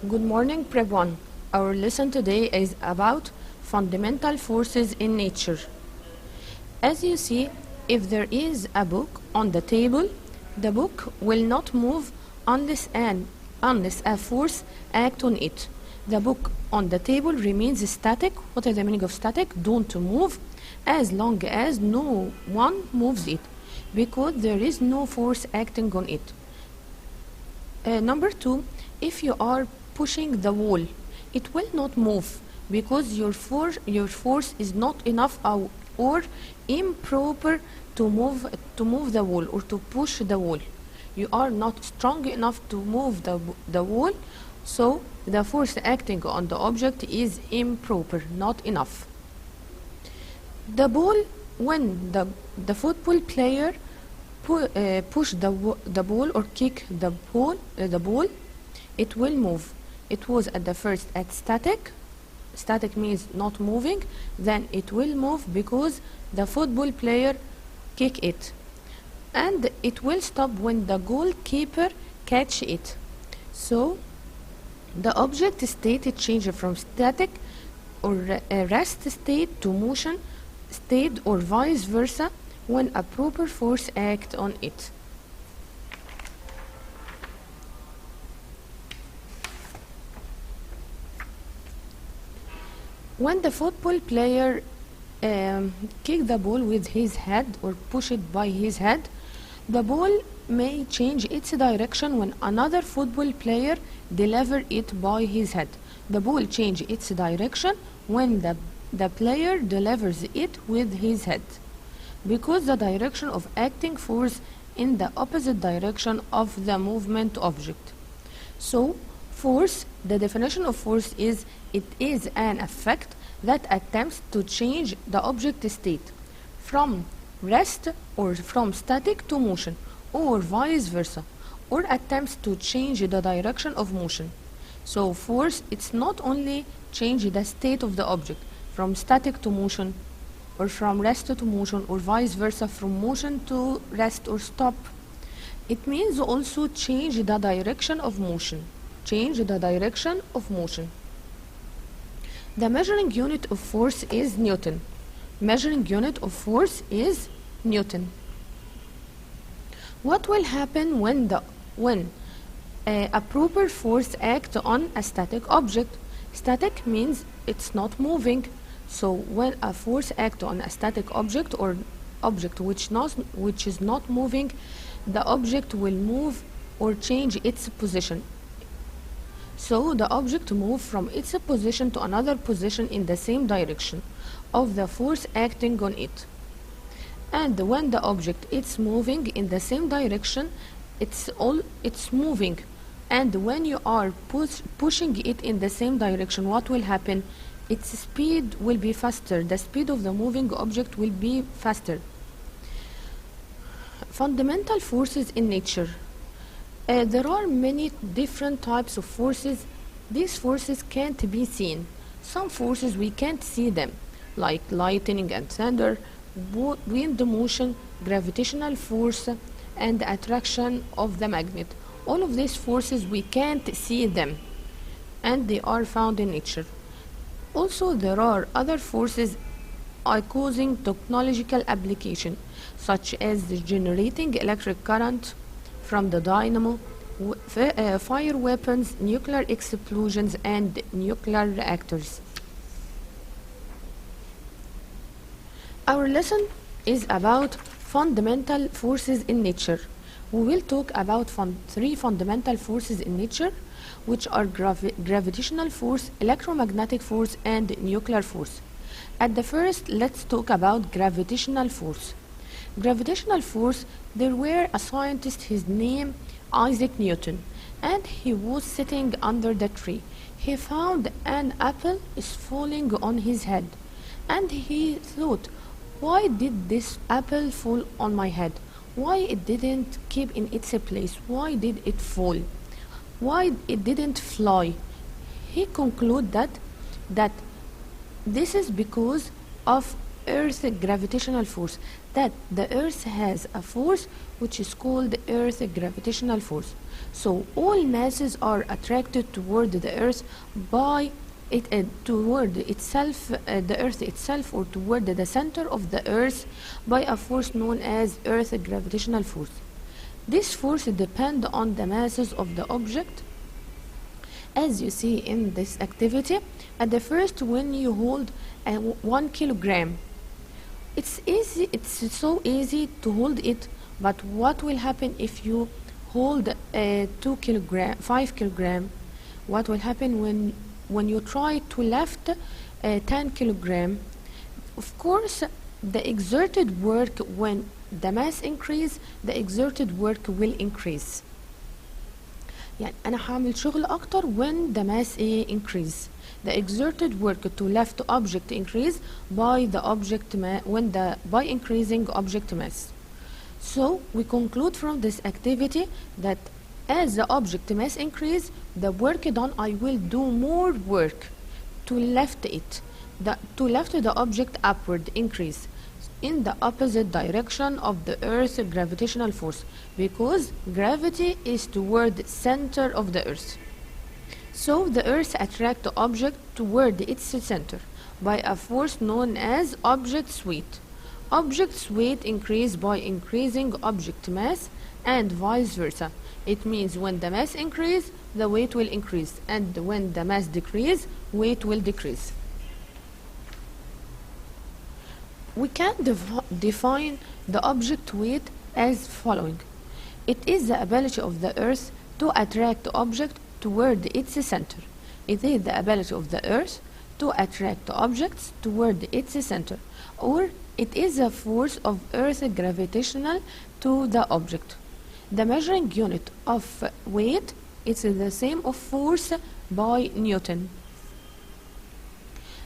Good morning, Prep 1. Our lesson today is about fundamental forces in nature. As you see, if there is a book on the table, the book will not move unless a force acts on it. The book on the table remains static. What is the meaning of static? Don't move as long as no one moves it, because there is no force acting on it. Number 2, if you are pushing the wall, it will not move because your force is not enough or improper to move the wall or to push the wall. You are not strong enough to move the wall, so the force acting on the object is improper, not enough. The ball, when the football player push the ball or kick the ball, it will move. It was at the first at static. Static means not moving. Then it will move because the football player kick it, and it will stop when the goalkeeper catch it. So the object state changes from static or rest state to motion state or vice versa when a proper force acts on it. When the football player kick the ball with his head or push it by his head, the ball may change its direction when another football player deliver it by his head. The ball change its direction when the player delivers it with his head, because the direction of acting force in the opposite direction of the movement object. So force, the definition of force is it is an effect that attempts to change the object state from rest or from static to motion, or vice versa, or attempts to change the direction of motion. So force, it's not only change the state of the object from static to motion, or from rest to motion, or vice versa, from motion to rest or stop. It means also change the direction of motion. Change the direction of motion. The measuring unit of force is Newton. Measuring unit of force is Newton. What will happen when a proper force acts on a static object? Static means it's not moving. So when a force acts on a static object or object which is not moving, the object will move or change its position. So the object moves from its position to another position in the same direction of the force acting on it. And when the object is moving in the same direction, it's moving. And when you are pushing it in the same direction, what will happen? Its speed will be faster. The speed of the moving object will be faster. Fundamental forces in nature. There are many different types of forces. These forces can't be seen. Some forces we can't see them, like lightning and thunder, wind motion, gravitational force, and the attraction of the magnet. All of these forces we can't see them, and they are found in nature. Also, there are other forces causing technological application, such as generating electric current from the dynamo, fire weapons, nuclear explosions, and nuclear reactors. Our lesson is about fundamental forces in nature. We will talk about three fundamental forces in nature, which are gravitational force, electromagnetic force, and nuclear force. At the first, let's talk about gravitational force. Gravitational force, there were a scientist, his name Isaac Newton, and he was sitting under the tree. He found an apple is falling on his head, and he thought, why did this apple fall on my head? Why it didn't keep in its place? Why did it fall? Why it didn't fly? He concluded that this is because of Earth gravitational force, that the Earth has a force which is called Earth gravitational force. So all masses are attracted toward the Earth by it, toward itself, the Earth itself, or toward the center of the Earth by a force known as Earth gravitational force. This force depends on the masses of the object. As you see in this activity, at the first, when you hold 1 kilogram, it's so easy to hold it, but what will happen if you hold 2 kilogram, 5 kilogram? What will happen when you try to lift 10 kilogram? Of course, the exerted work, when the mass increase, the exerted work will increase. يعني أنا هعمل شغل أكتر when the mass increase. The exerted work to lift object increase by the object by increasing object mass. So we conclude from this activity that as the object mass increase, the work done, I will do more work to lift it. To lift the object upward increase in the opposite direction of the Earth's gravitational force, because gravity is toward the center of the Earth. So the Earth attracts the object toward its center by a force known as object's weight. Object's weight increase by increasing object mass and vice versa. It means when the mass increase, the weight will increase, and when the mass decrease, weight will decrease. We can define the object weight as following. It is the ability of the Earth to attract the object toward its center. It is the ability of the Earth to attract objects toward its center, or it is a force of Earth gravitational to the object. The measuring unit of weight is the same of force by Newton.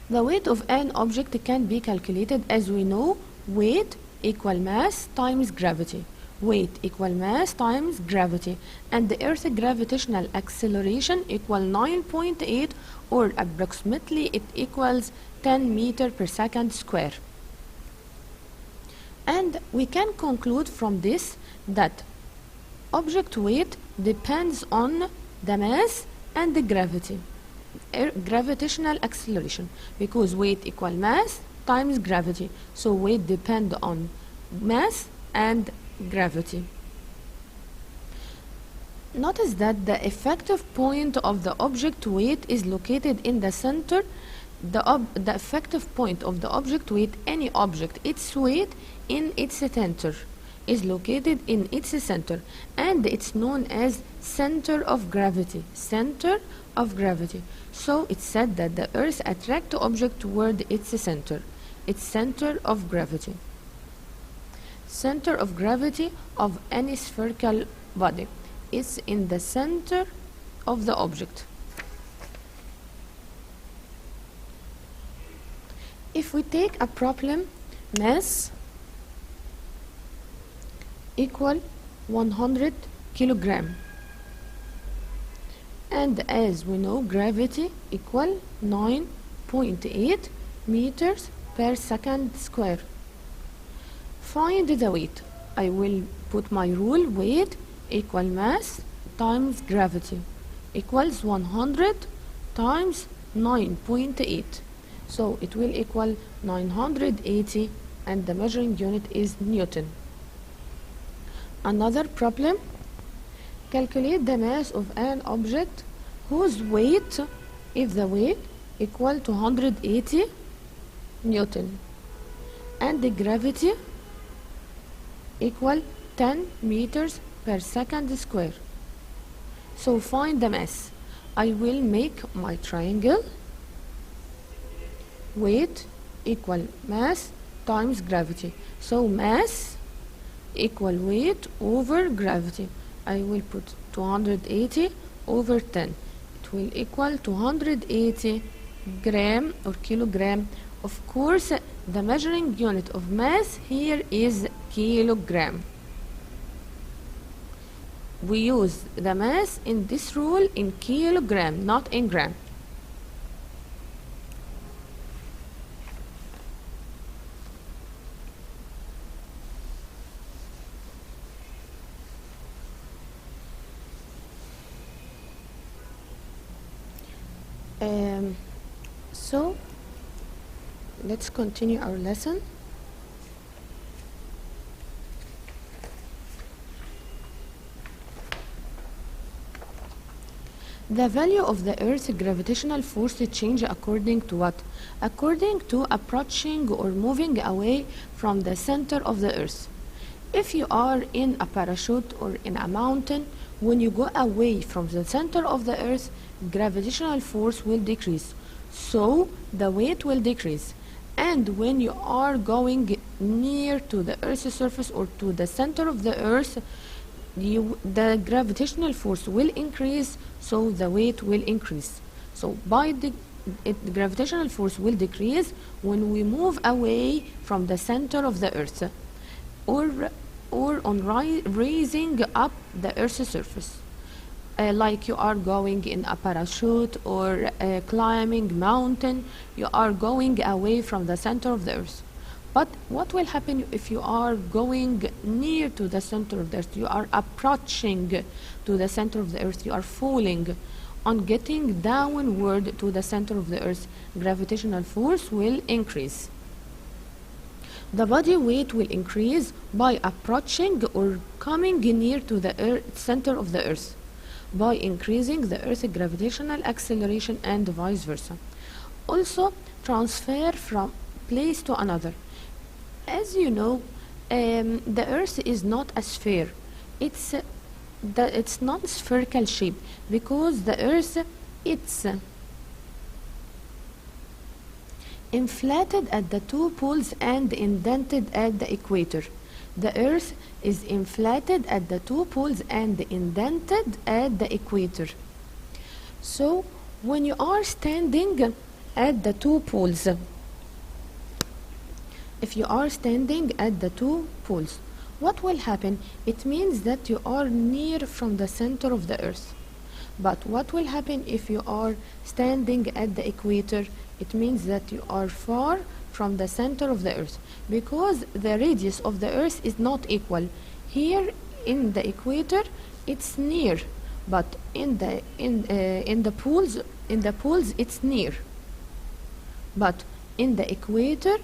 The weight of an object can be calculated as we know: weight equal mass times gravity. Weight equal mass times gravity, and the Earth's gravitational acceleration equal 9.8, or approximately it equals 10 meters per second square. And we can conclude from this that object weight depends on the mass and the gravity, gravitational acceleration, because weight equal mass times gravity. So weight depends on mass and gravity. Notice that the effective point of the object weight is located in the center. The effective point of the object weight, any object, its weight in its center, is located in its center, and it's known as center of gravity. Center of gravity. So it's said that the Earth attracts the object toward its center. Its center of gravity. Center of gravity of any spherical body is in the center of the object. If we take a problem, mass equal 100 kilogram, and as we know, gravity equal 9.8 meters per second square. Find the weight. I will put my rule: weight equal mass times gravity equals 100 times 9.8. So it will equal 980, and the measuring unit is Newton. Another problem: calculate the mass of an object whose weight, if the weight equal to 180 Newton, and the gravity equal 10 meters per second square. So find the mass. I will make my triangle: weight equal mass times gravity. So mass equal weight over gravity. I will put 280 over 10. It will equal 280 gram or kilogram. Of course, the measuring unit of mass here is kilogram. We use the mass in this rule in kilogram, not in gram. Um, so let's continue our lesson. The value of the Earth's gravitational force change according to what? According to approaching or moving away from the center of the Earth. If you are in a parachute or in a mountain, when you go away from the center of the Earth, gravitational force will decrease. So the weight will decrease. And when you are going near to the Earth's surface or to the center of the Earth, the gravitational force will increase, so the weight will increase. So the gravitational force will decrease when we move away from the center of the Earth, or on raising up the Earth's surface. Like you are going in a parachute or climbing mountain, you are going away from the center of the Earth. But what will happen if you are going near to the center of the Earth? You are approaching to the center of the Earth. You are falling. On getting downward to the center of the Earth, gravitational force will increase. The body weight will increase by approaching or coming near to the center of the Earth, by increasing the Earth's gravitational acceleration and vice versa. Also, transfer from place to another. As you know, the Earth is not a sphere. It's not spherical shape, because the Earth, it's inflated at the two poles and indented at the equator. The Earth is inflated at the two poles and indented at the equator. So when you are standing at the two poles, if you are standing at the two poles, what will happen? It means that you are near from the center of the Earth. But what will happen if you are standing at the equator? It means that you are far from the center of the Earth, because the radius of the Earth is not equal. Here in the equator, it's near, but in the poles it's near. But in the equator,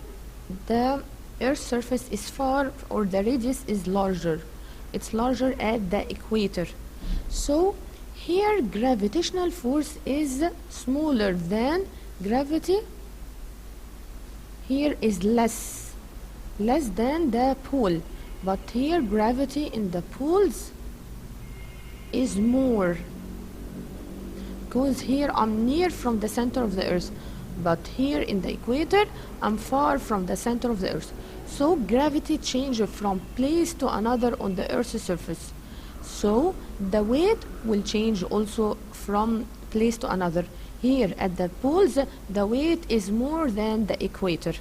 the Earth's surface is far, or the radius is larger. It's larger at the equator. So here gravitational force is smaller than gravity. Here is less than the pole, but here gravity in the poles is more, because here I'm near from the center of the Earth, but here in the equator I'm far from the center of the Earth. So gravity changes from place to another on the Earth's surface. So the weight will change also from place to another. Here at the poles, the weight is more than the equator.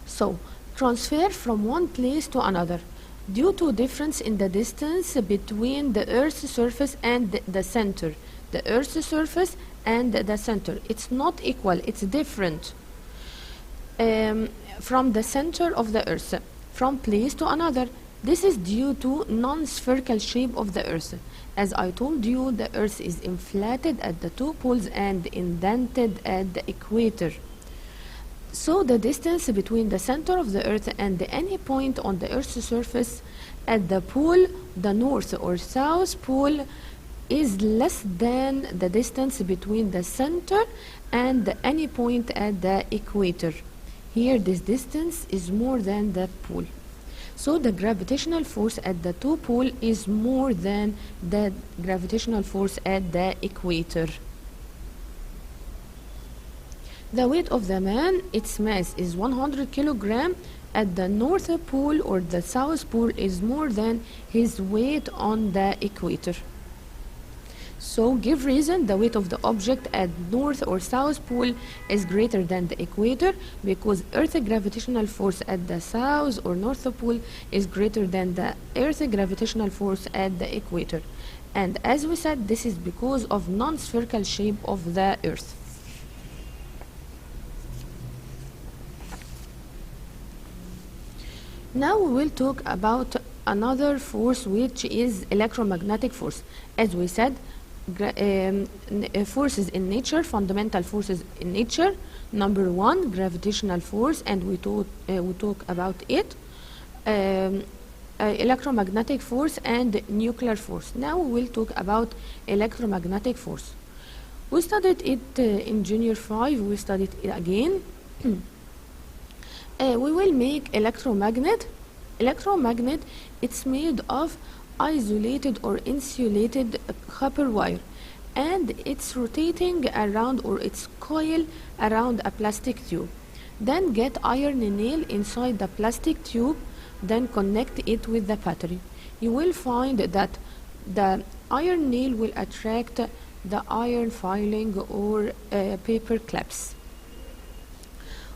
So transfer from one place to another. Due to difference in the distance between the Earth's surface and the center, the Earth's surface and the center, it's not equal, it's different. From the center of the Earth, from place to another, this is due to non-spherical shape of the Earth. As I told you, the Earth is inflated at the two poles and indented at the equator. So the distance between the center of the Earth and any point on the Earth's surface at the pole, the north or south pole, is less than the distance between the center and any point at the equator. Here this distance is more than the pole. So the gravitational force at the two pole is more than the gravitational force at the equator. The weight of the man, its mass is 100 kilogram at the North Pole, or the South Pole is more than his weight on the equator. So give reason the weight of the object at North or South Pole is greater than the equator, because Earth's gravitational force at the South or North Pole is greater than the Earth's gravitational force at the equator. And as we said, this is because of non-spherical shape of the Earth. Now we will talk about another force, which is electromagnetic force. As we said, forces in nature, fundamental forces in nature. Number one, gravitational force, and we talk about it. Electromagnetic force and nuclear force. Now we will talk about electromagnetic force. We studied it in Junior 5. We studied it again. We will make electromagnet. Electromagnet, it's made of isolated or insulated copper wire, and it's rotating around, or it's coil around a plastic tube. Then get iron nail inside the plastic tube, then connect it with the battery. You will find that the iron nail will attract the iron filing or paper clips.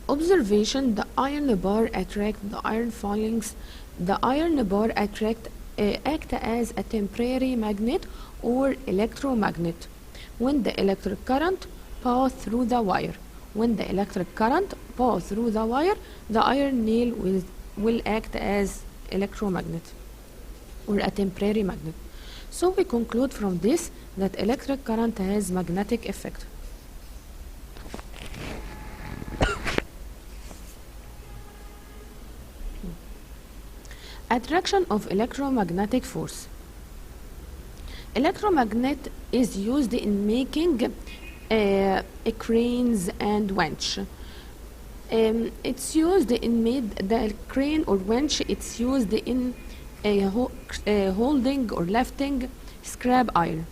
Observation: the iron bar attract the iron filings. The iron bar act as a temporary magnet or electromagnet when the electric current pass through the wire. When the electric current pass through the wire, the iron nail will act as electromagnet or a temporary magnet. So we conclude from this that electric current has magnetic effect. Attraction of electromagnetic force. Electromagnet is used in making cranes and winch. It's used in the crane or winch. It's used in holding or lifting scrap iron.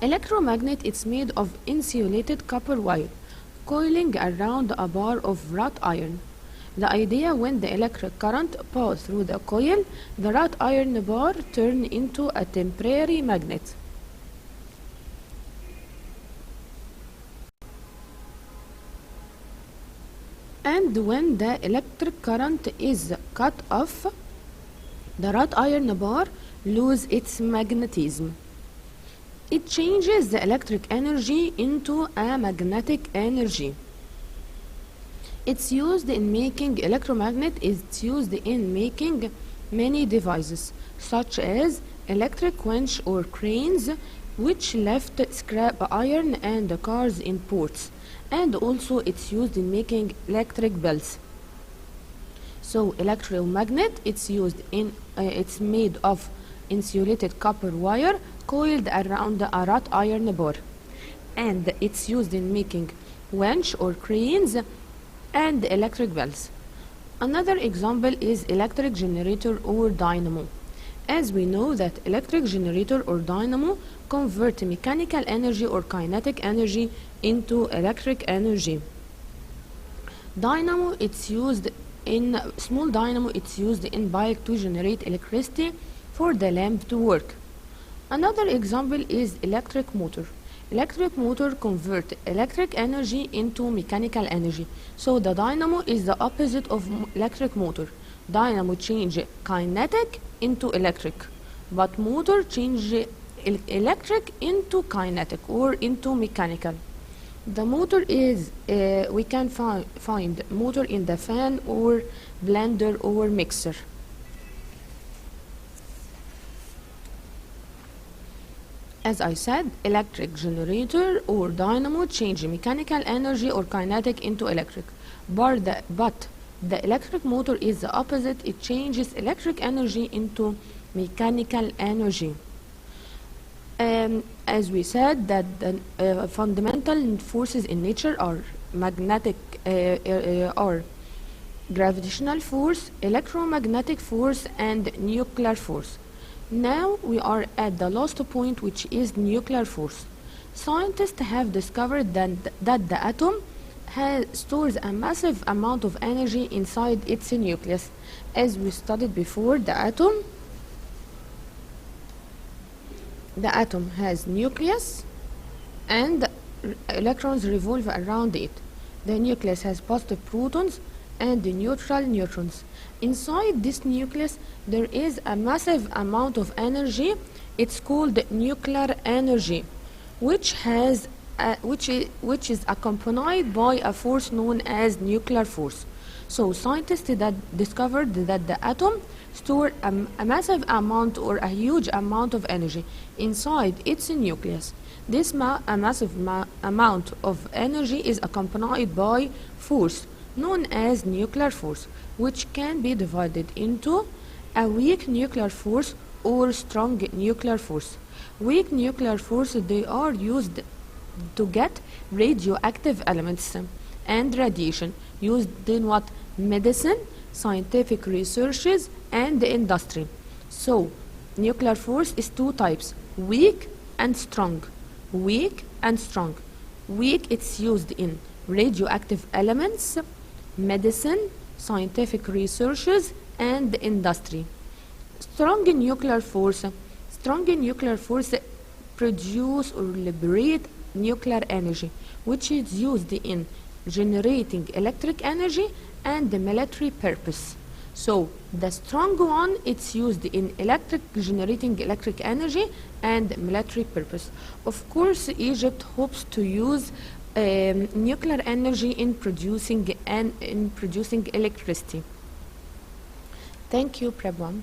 Electromagnet is made of insulated copper wire coiling around a bar of wrought iron. The idea: when the electric current passes through the coil, the wrought iron bar turns into a temporary magnet. And when the electric current is cut off, the wrought iron bar loses its magnetism. It changes the electric energy into a magnetic energy. It's used in making electromagnet. It's used in making many devices, such as electric winch or cranes, which lift scrap iron and cars in ports. And also it's used in making electric bells. So electromagnet, it's used in it's made of insulated copper wire coiled around a wrought iron bar, and it's used in making winch or cranes and electric bells. Another example is electric generator or dynamo. As we know that electric generator or dynamo convert mechanical energy or kinetic energy into electric energy. Dynamo, it's used in small dynamo, it's used in bike to generate electricity for the lamp to work. Another example is electric motor. Electric motor convert electric energy into mechanical energy. So the dynamo is the opposite of electric motor. Dynamo change kinetic into electric, but motor change electric into kinetic or into mechanical. The motor is, we can find motor in the fan or blender or mixer. As I said, electric generator or dynamo change mechanical energy or kinetic into electric. But the electric motor is the opposite. It changes electric energy into mechanical energy. As we said, that the fundamental forces in nature are magnetic or gravitational force, electromagnetic force, and nuclear force. Now we are at the last point, which is nuclear force. Scientists have discovered that the atom stores a massive amount of energy inside its nucleus. As we studied before, the atom has nucleus and electrons revolve around it. The nucleus has positive protons and neutral neutrons. Inside this nucleus there is a massive amount of energy. It's called nuclear energy, which is accompanied by a force known as nuclear force. So scientists that discovered that the atom store a massive amount or a huge amount of energy inside its nucleus. This massive amount of energy is accompanied by force known as nuclear force, which can be divided into a weak nuclear force or strong nuclear force. Weak nuclear force, they are used to get radioactive elements and radiation used in what? Medicine, scientific researches, and industry. So, nuclear force is two types, weak and strong. Weak and strong. Weak, it's used in radioactive elements, medicine, scientific researches, and industry. Strong nuclear force. Strong nuclear force produce or liberate nuclear energy, which is used in generating electric energy and the military purpose. So the strong one, it's used in generating electric energy and military purpose. Of course, Egypt hopes to use nuclear energy in producing electricity. Thank you, Preb 1.